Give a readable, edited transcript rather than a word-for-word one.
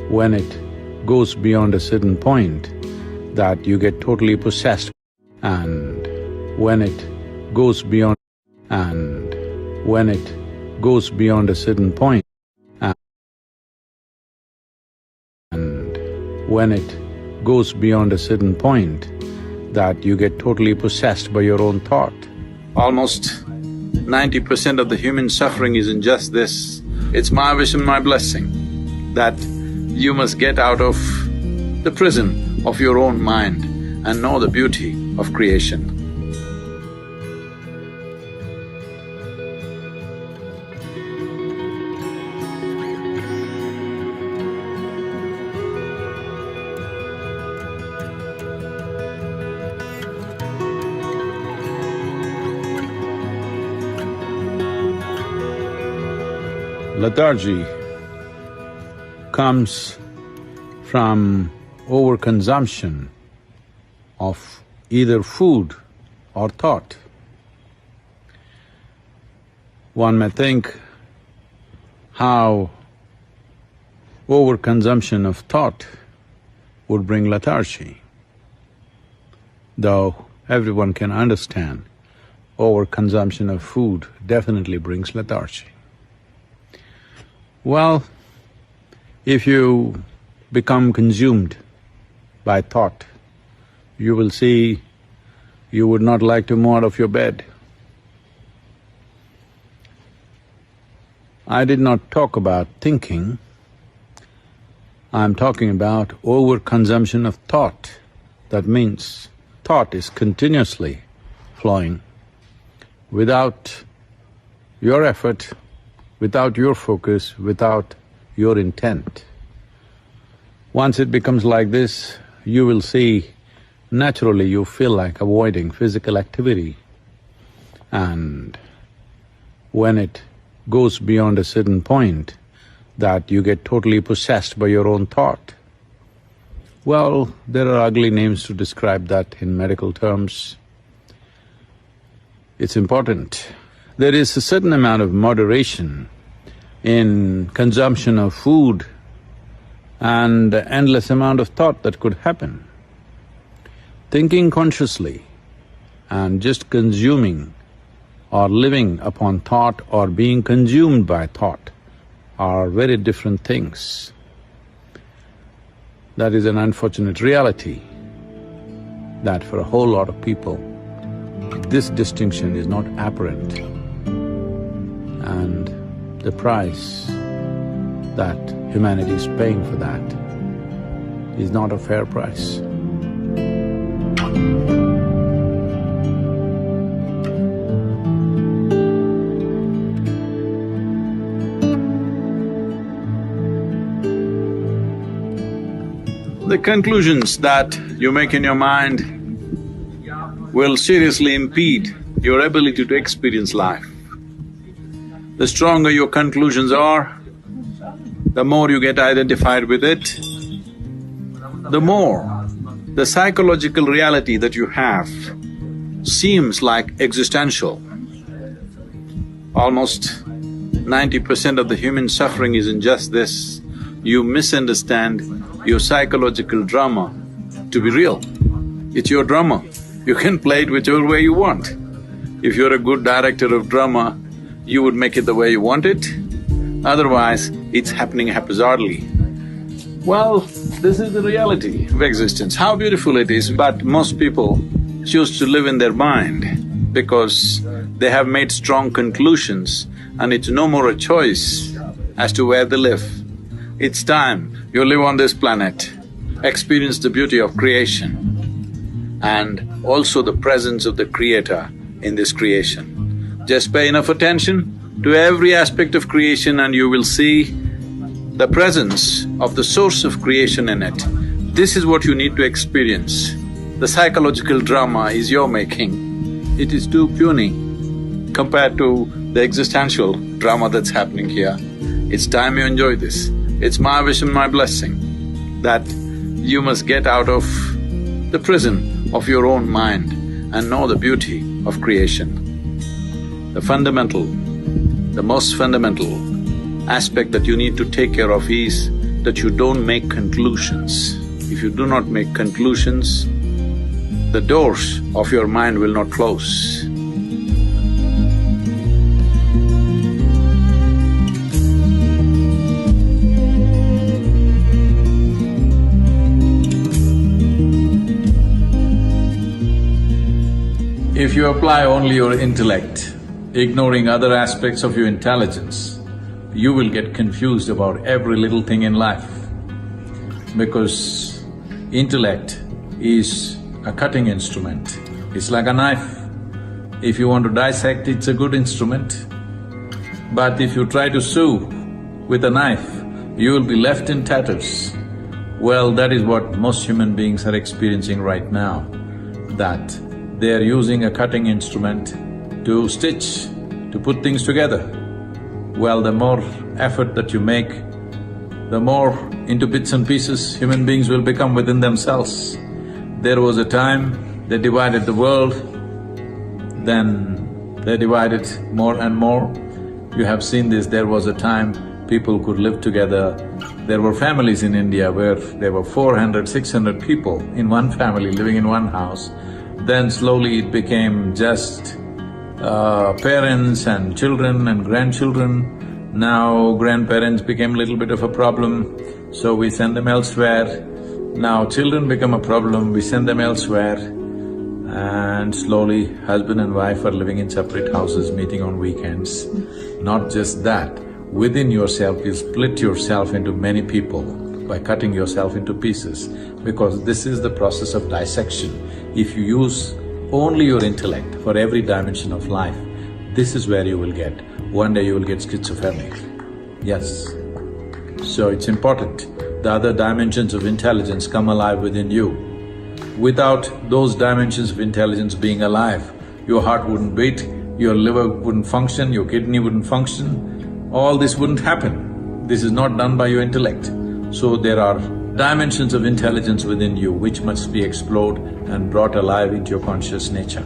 when it goes beyond a certain point that you get totally possessed, and when it goes beyond… and when it goes beyond a certain point, and when it goes beyond a certain point that you get totally possessed by your own thought. Almost 90% of the human suffering is in just this. It's my wish and my blessing that you must get out of the prison of your own mind and know the beauty of creation. Lethargy comes from overconsumption of either food or thought. One may think how overconsumption of thought would bring lethargy, though everyone can understand overconsumption of food definitely brings lethargy. Well, if you become consumed by thought, you will see you would not like to move out of your bed. I did not talk about thinking, I'm talking about overconsumption of thought. That means thought is continuously flowing without your effort, without your focus, without your intent. Once it becomes like this, you will see naturally you feel like avoiding physical activity. And when it goes beyond a certain point that you get totally possessed by your own thought, well, there are ugly names to describe that in medical terms. It's important. There is a certain amount of moderation in consumption of food and endless amount of thought that could happen. Thinking consciously and just consuming or living upon thought or being consumed by thought are very different things. That is an unfortunate reality that for a whole lot of people, this distinction is not apparent. And the price that humanity is paying for that is not a fair price. The conclusions that you make in your mind will seriously impede your ability to experience life. The stronger your conclusions are, the more you get identified with it, the more the psychological reality that you have seems like existential. Almost 90% of the human suffering is in just this. You misunderstand your psychological drama to be real. It's your drama. You can play it whichever way you want. If you're a good director of drama, you would make it the way you want it, otherwise it's happening haphazardly. Well, this is the reality of existence. How beautiful it is, but most people choose to live in their mind because they have made strong conclusions and it's no more a choice as to where they live. It's time you live on this planet, experience the beauty of creation and also the presence of the Creator in this creation. Just pay enough attention to every aspect of creation and you will see the presence of the source of creation in it. This is what you need to experience. The psychological drama is your making. It is too puny compared to the existential drama that's happening here. It's time you enjoy this. It's my wish and my blessing that you must get out of the prison of your own mind and know the beauty of creation. The most fundamental aspect that you need to take care of is that you don't make conclusions. If you do not make conclusions, the doors of your mind will not close. If you apply only your intellect, ignoring other aspects of your intelligence, you will get confused about every little thing in life. Because intellect is a cutting instrument, it's like a knife. If you want to dissect, it's a good instrument. But if you try to sew with a knife, you will be left in tatters. Well, that is what most human beings are experiencing right now, that they are using a cutting instrument to stitch, to put things together. Well, the more effort that you make, the more into bits and pieces human beings will become within themselves. There was a time they divided the world, then they divided more and more. You have seen this, there was a time people could live together. There were families in India where there were 400, 600 people in one family living in one house. Then slowly it became just parents and children and grandchildren. Now grandparents became a little bit of a problem, so we send them elsewhere. Now children become a problem, we send them elsewhere. And slowly husband and wife are living in separate houses, meeting on weekends. Not just that, within yourself you split yourself into many people by cutting yourself into pieces, because this is the process of dissection. If you use only your intellect for every dimension of life, this is where you will get. One day you will get schizophrenic. Yes. So it's important, the other dimensions of intelligence come alive within you. Without those dimensions of intelligence being alive, your heart wouldn't beat, your liver wouldn't function, your kidney wouldn't function, all this wouldn't happen. This is not done by your intellect. So there are dimensions of intelligence within you which must be explored and brought alive into your conscious nature.